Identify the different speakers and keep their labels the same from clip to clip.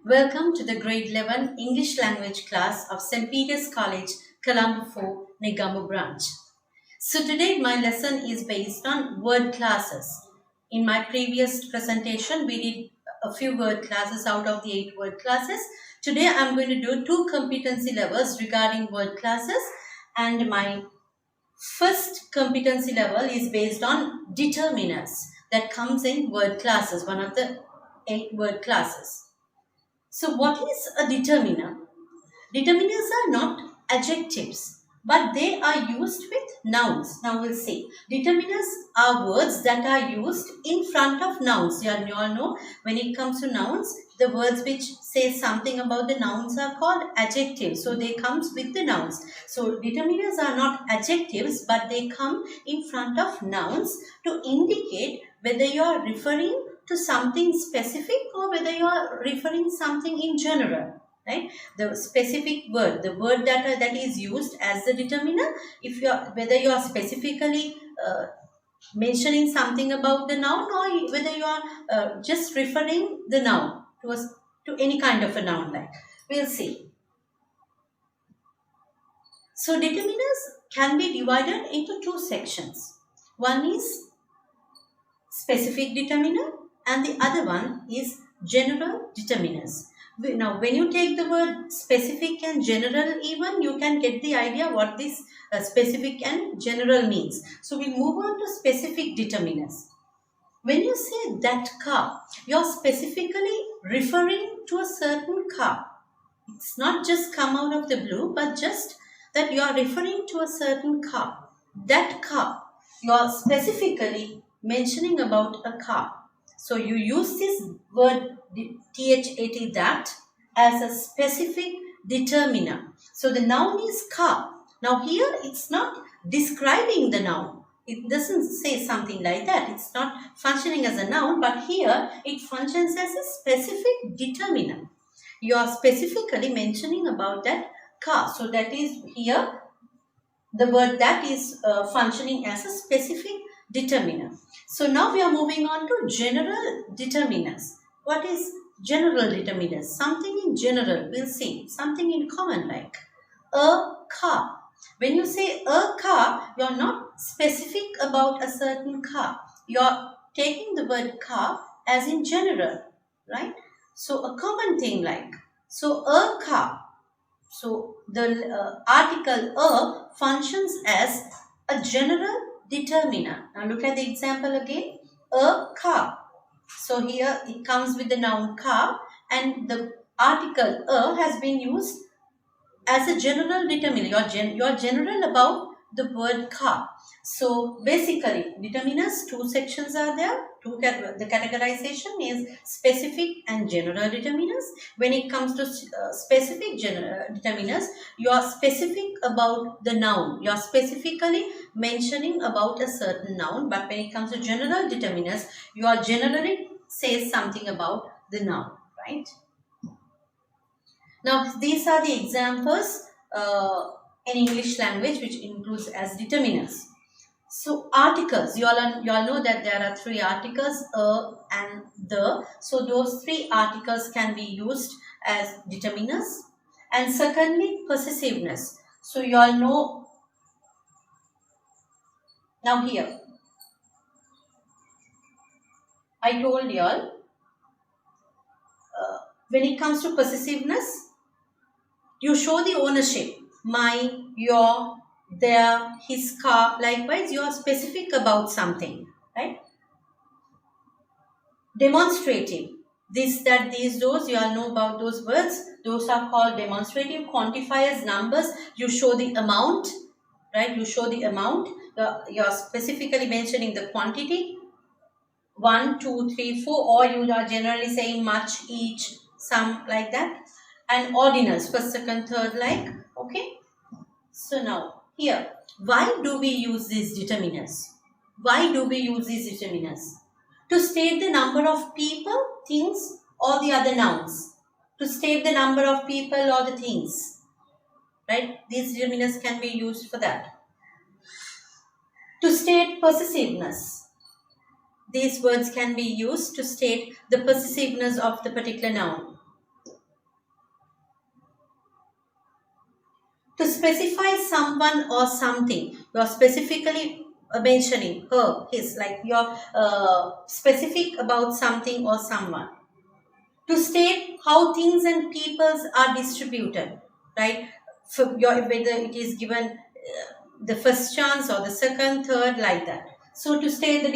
Speaker 1: Welcome to the grade 11 English language class of St. Peter's College, Colombo 4, Negombo branch. So today my lesson is based on word classes. In my previous presentation, we did a few word classes out of the 8 word classes. Today I'm going to do 2 competency levels regarding word classes, and my first competency level is based on determiners that comes in word classes, one of the 8 word classes. So what is a determiner? Determiners are not adjectives, but they are used with nouns. Now we'll see. Determiners are words that are used in front of nouns. You all know when it comes to nouns, the words which say something about the nouns are called adjectives. So they comes with the nouns. So determiners are not adjectives, but they come in front of nouns to indicate whether you are referring to something specific or whether you are referring something in general, right? The specific word, the word that is used as the determiner, if you are, whether you are specifically mentioning something about the noun, or whether you are just referring the noun to any kind of a noun, like we'll see. So determiners can be divided into 2 sections. One is specific determiner and the other one is general determiners. Now, when you take the word specific and general, even you can get the idea what this specific and general means. So, we move on to specific determiners. When you say that car, you are specifically referring to a certain car. It's not just come out of the blue, but just that you are referring to a certain car. That car, you are specifically mentioning about a car. So you use this word THAT, that, as a specific determiner. So the noun is car. Now here it's not describing the noun. It doesn't say something like that. It's not functioning as a noun, but here it functions as a specific determiner. You are specifically mentioning about that car. So that is here the word that is functioning as a specific determiner. So now we are moving on to general determiners. What is general determiners? Something in general, we'll see. Something in common, like a car. When you say a car, you are not specific about a certain car. You are taking the word car as in general, right? So a common thing, like, so a car. So the article a functions as a general determiner. Now look at the example again. A car. So here it comes with the noun car, and the article a has been used as a general determiner. You are general about the word car. So basically, determiners, 2 sections are there. The categorization is specific and general determiners. When it comes to specific determiners, you are specific about the noun. You are specifically mentioning about a certain noun. But when it comes to general determiners, you are generally say something about the noun, right? Now, these are the examples in English language which includes as determiners. So, articles, you all know that there are 3 articles, a and the. So, those 3 articles can be used as determiners. And secondly, possessiveness. So, you all know, now here, I told you all, when it comes to possessiveness, you show the ownership. My, your, their, his car. Likewise, you are specific about something, right? Demonstrative. This, that, these, those. You all know about those words. Those are called demonstrative. Quantifiers, numbers. You show the amount, right? You show the amount. You are specifically mentioning the quantity. 1, 2, 3, 4. Or you are generally saying much, each, some, like that. And ordinals, first, second, third, like, okay. So now here, why do we use these determiners? Why do we use these determiners? To state the number of people, things, or the other nouns. To state the number of people or the things, right? These determiners can be used for that. To state possessiveness. These words can be used to state the possessiveness of the particular noun. To specify someone or something, you are specifically mentioning her, his, like you're specific about something or someone. To state how things and peoples are distributed, right? For your, whether it is given the first chance or the second, third, like that. So to state the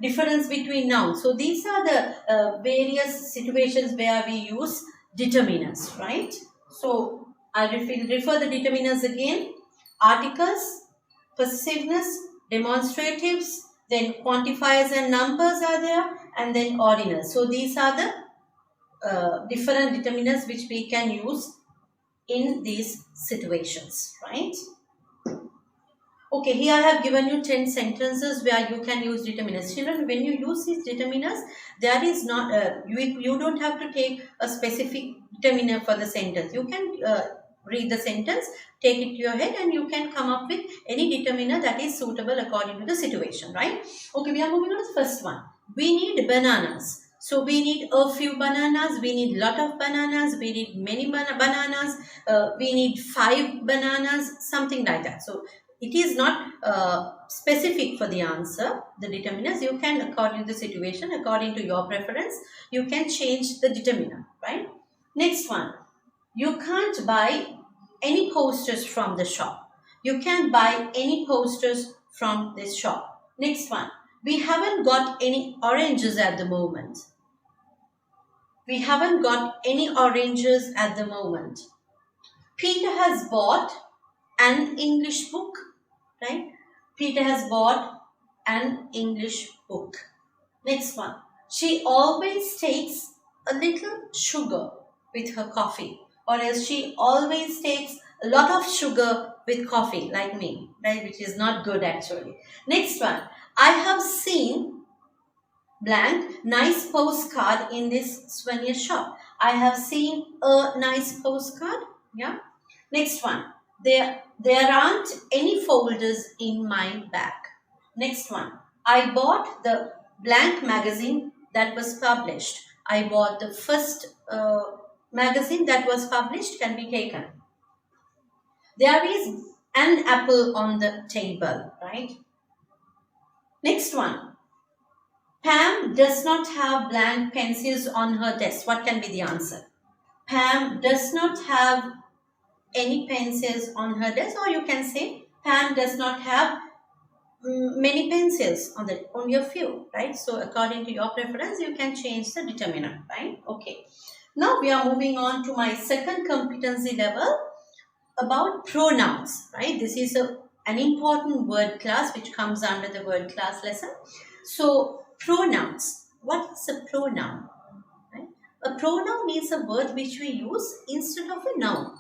Speaker 1: difference between nouns. So these are the various situations where we use determiners, right? So I will refer the determiners again. Articles, possessiveness, demonstratives, then quantifiers and numbers are there, and then ordinals. So these are the different determiners which we can use in these situations, right? Okay, here I have given you 10 sentences where you can use determiners. Children, when you use these determiners, there is not, you don't have to take a specific determiner for the sentence. You can read the sentence, take it to your head, and you can come up with any determiner that is suitable according to the situation, right? Okay, we are moving on to the first one. We need bananas. So we need a few bananas, we need lot of bananas, we need many bananas, we need 5 bananas, something like that. So it is not specific for the answer, the determiners. You can, according to the situation, according to your preference, you can change the determiner, right? Next one, you can't buy any posters from the shop. You can't buy any posters from this shop. Next one, we haven't got any oranges at the moment. We haven't got any oranges at the moment. Peter has bought an English book, right? Peter has bought an English book. Next one. She always takes a little sugar with her coffee, or else she always takes a lot of sugar with coffee, like me, right? Which is not good actually. Next one. I have seen blank nice postcard in this souvenir shop. I have seen a nice postcard. Yeah. Next one. There aren't any folders in my bag. Next one. I bought the blank magazine that was published. I bought the first magazine that was published, can be taken. There is an apple on the table, right? Next one. Pam does not have blank pencils on her desk. What can be the answer? Pam does not have any pencils on her desk, or you can say Pam does not have many pencils on the, only a few, right? So according to your preference, you can change the determiner, right? Okay. Now we are moving on to my second competency level about pronouns, right? This is an important word class which comes under the word class lesson. So pronouns. What is a pronoun? Right? A pronoun is a word which we use instead of a noun,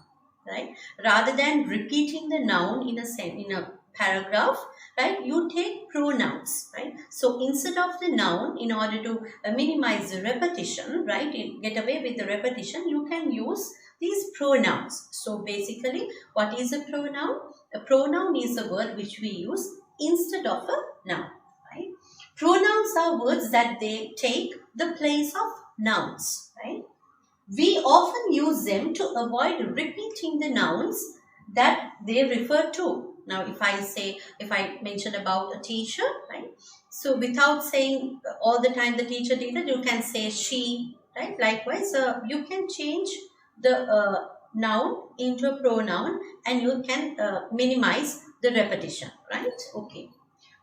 Speaker 1: right? Rather than repeating the noun in a paragraph, right? You take pronouns, right? So instead of the noun, in order to minimize the repetition, right? Get away with the repetition, you can use these pronouns. So basically, what is a pronoun? A pronoun is a word which we use instead of a noun, right? Pronouns are words that they take the place of nouns, right? We often use them to avoid repeating the nouns that they refer to. Now, if I mention about a teacher, right? So without saying all the time the teacher did it, you can say she, right? Likewise, you can change the noun into a pronoun, and you can minimize the repetition, right? Okay.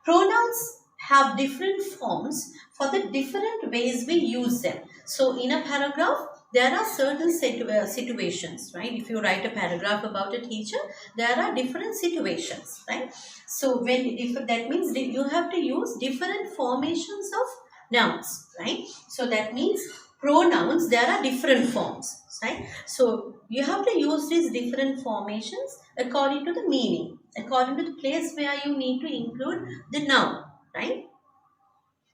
Speaker 1: Pronouns have different forms for the different ways we use them. So in a paragraph, there are certain situations, right? If you write a paragraph about a teacher, there are different situations, right? So that means you have to use different formations of nouns, right? So that means pronouns, there are different forms, right? So you have to use these different formations according to the meaning, according to the place where you need to include the noun, right?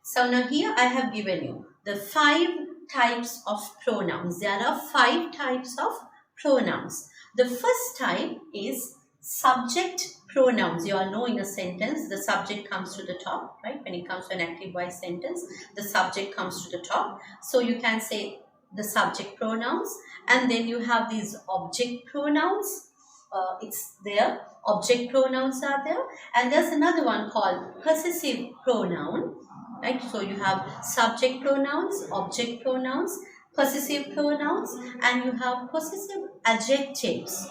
Speaker 1: So now here I have given you the 5 types of pronouns. There are 5 types of pronouns. The first type is subject pronouns. You all know in a sentence, the subject comes to the top, right? When it comes to an active voice sentence, the subject comes to the top. So you can say the subject pronouns, and then you have these object pronouns, it's there. Object pronouns are there, and there's another one called possessive pronoun, right? So you have subject pronouns, object pronouns, possessive pronouns, and you have possessive adjectives,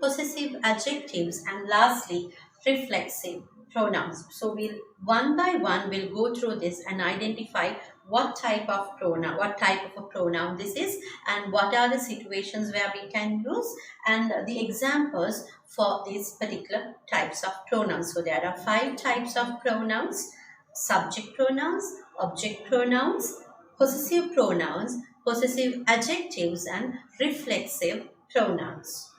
Speaker 1: and lastly reflexive pronouns. So we'll one by one we'll go through this and identify what type of a pronoun this is, and what are the situations where we can use, and the examples for these particular types of pronouns. So there are 5 types of pronouns: subject pronouns, object pronouns, possessive pronouns, possessive adjectives, and reflexive pronouns.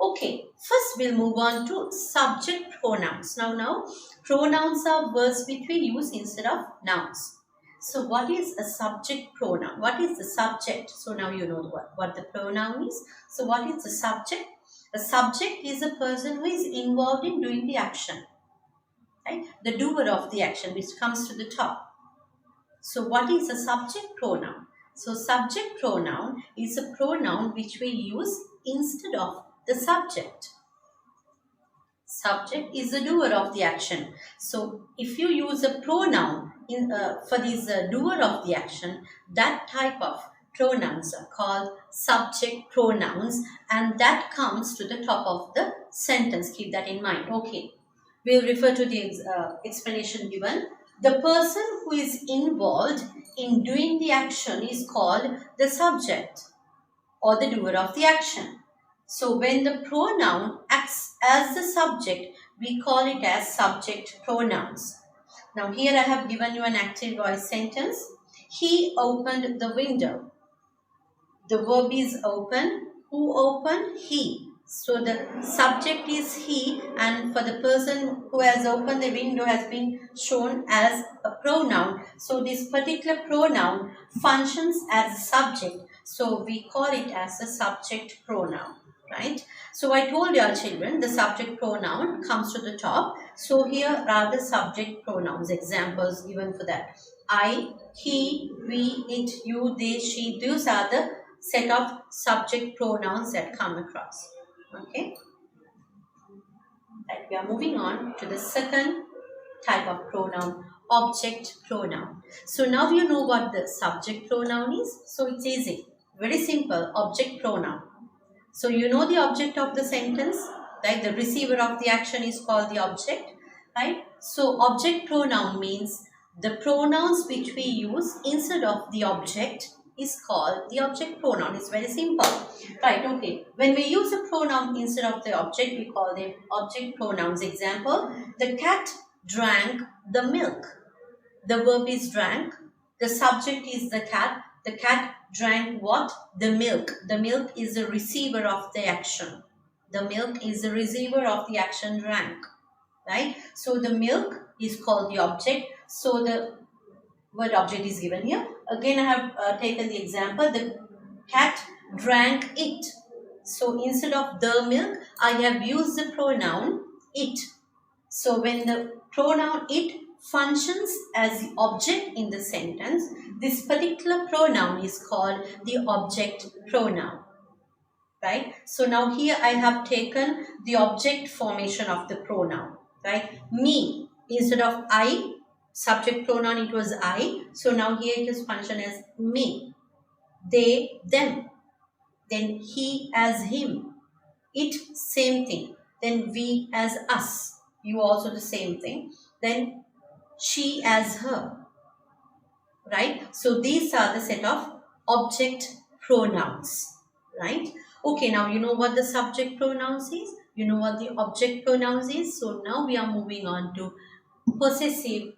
Speaker 1: Okay, first we'll move on to subject pronouns. Now pronouns are words which we use instead of nouns. So what is a subject pronoun? What is the subject? So now you know what the pronoun is. So what is the subject? A subject is a person who is involved in doing the action, right? The doer of the action, which comes to the top. So what is a subject pronoun? So subject pronoun is a pronoun which we use instead of the subject. Subject is the doer of the action. So if you use a pronoun for this doer of the action, that type of pronouns are called subject pronouns, and that comes to the top of the sentence. Keep that in mind. Okay, we'll refer to the explanation given. The person who is involved in doing the action is called the subject or the doer of the action. So when the pronoun acts as the subject, we call it as subject pronouns. Now here I have given you an active voice sentence. He opened the window. The verb is open. Who opened? He. So the subject is he, and for the person who has opened the window has been shown as a pronoun. So this particular pronoun functions as a subject. So we call it as a subject pronoun, right? So I told your children the subject pronoun comes to the top. So here are the subject pronouns, examples given for that. I, he, we, it, you, they, she. Those are the set of subject pronouns that come across. Okay. Right, we are moving on to the second type of pronoun, object pronoun. So now you know what the subject pronoun is. So it's easy, very simple. Object pronoun. So you know the object of the sentence, right? The receiver of the action is called the object, right? So object pronoun means the pronouns which we use instead of the object is called the object pronoun. It's very simple, right? Okay, when we use a pronoun instead of the object, we call them object pronouns. Example: the cat drank the milk. The verb is drank, the subject is the cat. The cat drank what? The milk. The milk is the receiver of the action. The milk is the receiver of the action drank, right? So the milk is called the object. So the word object is given here. Again, I have taken the example. The cat drank it. So instead of the milk, I have used the pronoun it. So when the pronoun it functions as the object in the sentence, this particular pronoun is called the object pronoun, right? So now here I have taken the object formation of the pronoun, right? Me, instead of I, subject pronoun, it was I. So now here it is function as me. They, them. Then he as him. It, same thing. Then we as us. You also the same thing. Then she as her. Right? So these are the set of object pronouns. Right? Okay, now you know what the subject pronouns is. You know what the object pronouns is. So now we are moving on to possessive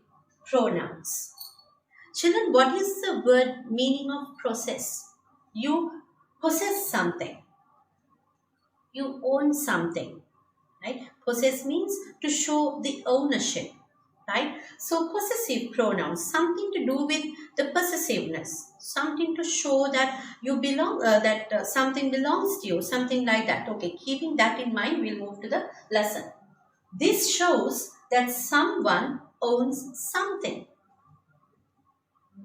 Speaker 1: pronouns. Children, what is the word meaning of possess? You possess something. You own something, right? Possess means to show the ownership, right? So possessive pronouns, something to do with the possessiveness, something to show that you belong, something belongs to you, something like that. Okay, keeping that in mind, we'll move to the lesson. This shows that someone owns something.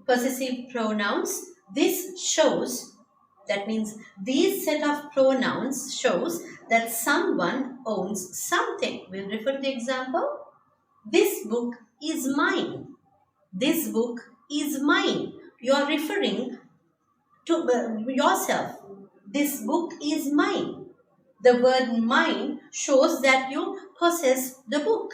Speaker 1: Possessive pronouns, this shows That means these set of pronouns shows that someone owns something. We'll refer to the example. This book is mine. This book is mine. You are referring to yourself. This book is mine. The word mine shows that you possess the book.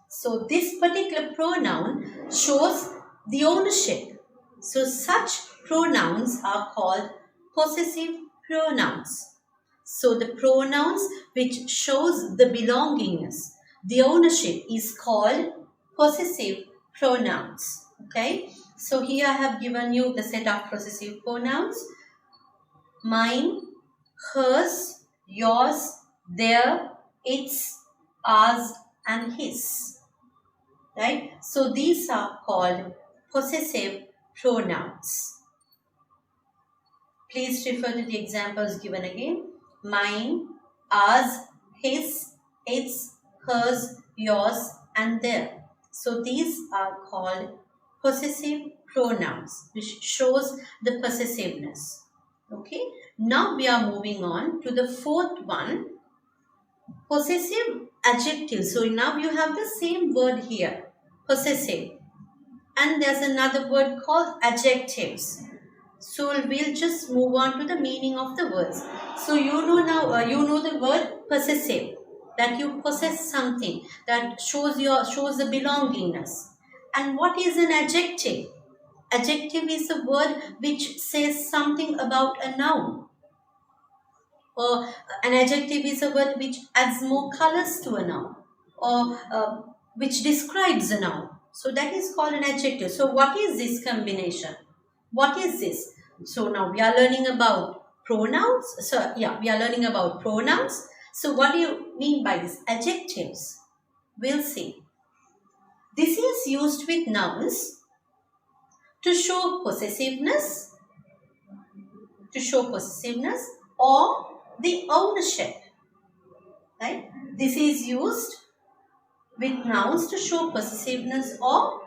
Speaker 1: So this particular pronoun shows the ownership. So such pronouns are called possessive pronouns. So the pronouns which shows the belongingness, the ownership, is called possessive pronouns. Okay. So here I have given you the set of possessive pronouns. Mine, hers, yours, their, its, ours, and his. Right? So these are called possessive pronouns. Please refer to the examples given again. Mine, ours, his, its, hers, yours, and their. So these are called possessive pronouns, which shows the possessiveness. Okay. Now we are moving on to the fourth one, possessive adjectives. So now you have the same word here, possessive, and there's another word called adjectives. So we'll just move on to the meaning of the words. So you know now, you know the word possessive, that you possess something, that shows the belongingness. And what is an adjective? Adjective is a word which says something about a noun. Or an adjective is a word which adds more colors to a noun, or which describes a noun. So that is called an adjective. So what is this combination? What is this? So now we are learning about pronouns. So yeah, we are learning about pronouns. So what do you mean by this? Adjectives. We'll see. This is used with nouns to show possessiveness, or the ownership. Right? This is used with nouns to show possessiveness or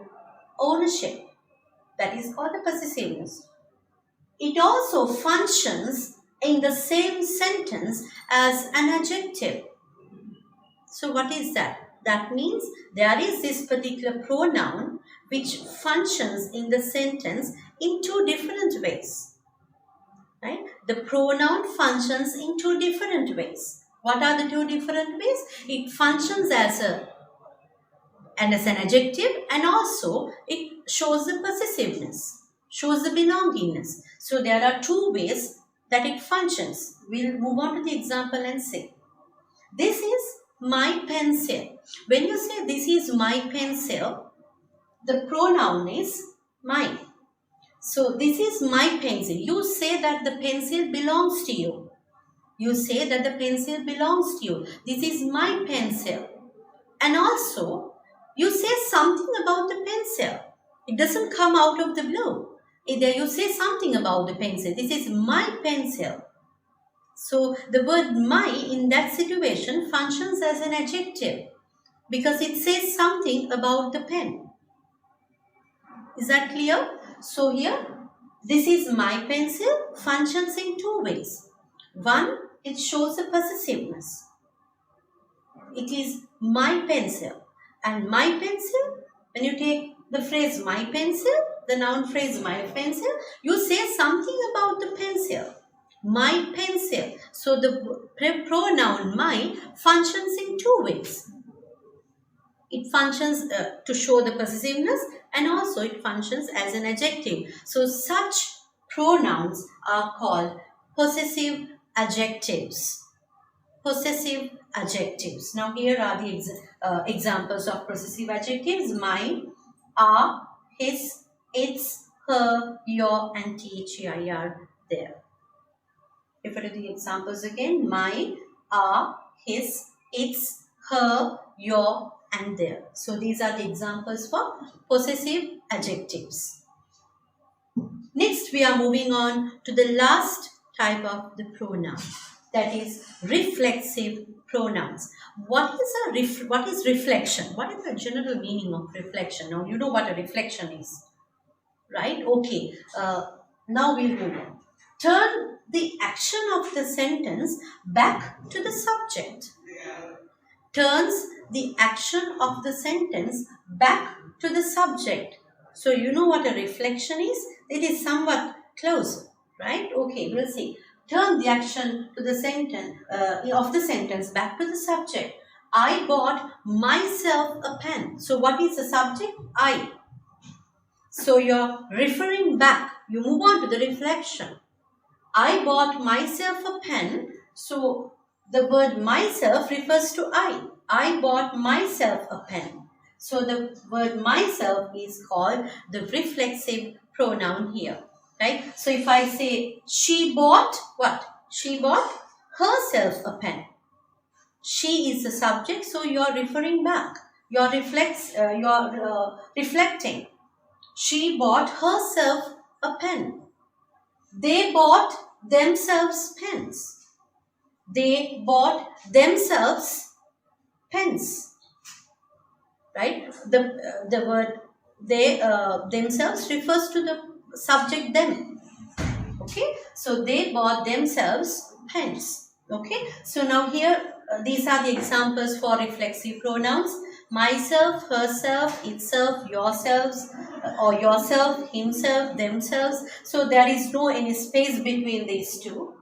Speaker 1: ownership. That is called the possessiveness. It also functions in the same sentence as an adjective. So what is that? That means there is this particular pronoun which functions in the sentence in two different ways. Right? The pronoun functions in two different ways. What are the two different ways? It functions as an adjective, and also it shows the possessiveness, shows the belongingness. So there are two ways that it functions. We'll move on to the example and say, this is my pencil. When you say this is my pencil, the pronoun is mine. So this is my pencil. You say that the pencil belongs to you. You say that the pencil belongs to you. This is my pencil. And also, you say something about the pencil. It doesn't come out of the blue. Either you say something about the pencil. This is my pencil. So the word my in that situation functions as an adjective because it says something about the pen. Is that clear? So here, this is my pencil functions in two ways. One, it shows the possessiveness. It is my pencil. And my pencil, when you take the phrase my pencil, the noun phrase my pencil, you say something about the pencil. My pencil. So the pronoun my functions in two ways. It functions to show the possessiveness, and also it functions as an adjective. So such pronouns are called possessive adjectives. Possessive adjectives. Now here are the examples of possessive adjectives. Mine, our, his, its, her, your, and thir, their. Refer to the examples again. Mine, our, his, its, her, your, and their. So these are the examples for possessive adjectives. Next we are moving on to the last type of the pronoun, that is reflexive pronouns. What is reflection? What is the general meaning of reflection? Now you know what a reflection is, right? Okay. Now we'll move on. turn the action of the sentence back to the subject. Turns the action of the sentence back to the subject. So you know what a reflection is? It is somewhat close, right? Okay, we'll see. Turn the action to the sentence of the sentence back to the subject. I bought myself a pen. So what is the subject? I. So you're referring back. You move on to the reflection. I bought myself a pen. So the word myself refers to I. I bought myself a pen. So the word myself is called the reflexive pronoun here. Right? So if I say she bought what? She bought herself a pen. She is the subject, so you are referring back. You are reflecting. She bought herself a pen. They bought themselves pens. They bought themselves pens. Right? The word they themselves refers to the subject them. Okay? So they bought themselves pens. Okay? So now here these are the examples for reflexive pronouns. Myself, herself, itself, yourselves, or yourself, himself, themselves. So there is no any space between these two.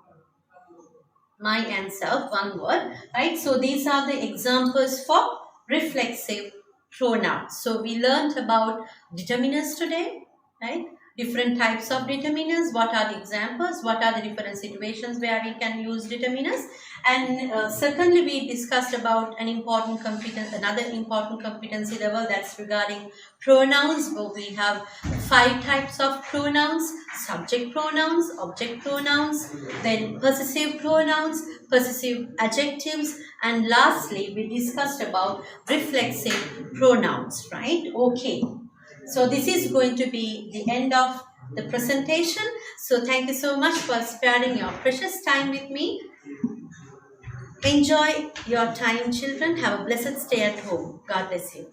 Speaker 1: My and self, one word, right? So these are the examples for reflexive pronouns. So we learned about determiners today, right? Different types of determiners. What are the examples? What are the different situations where we can use determiners? And secondly, we discussed about an important competence, another important competency level, that's regarding pronouns. Where we have 5 types of pronouns: subject pronouns, object pronouns, then possessive pronouns, possessive adjectives, and lastly we discussed about reflexive pronouns, right? Okay, so this is going to be the end of the presentation. So thank you so much for sparing your precious time with me. Enjoy your time, children. Have a blessed stay at home. God bless you.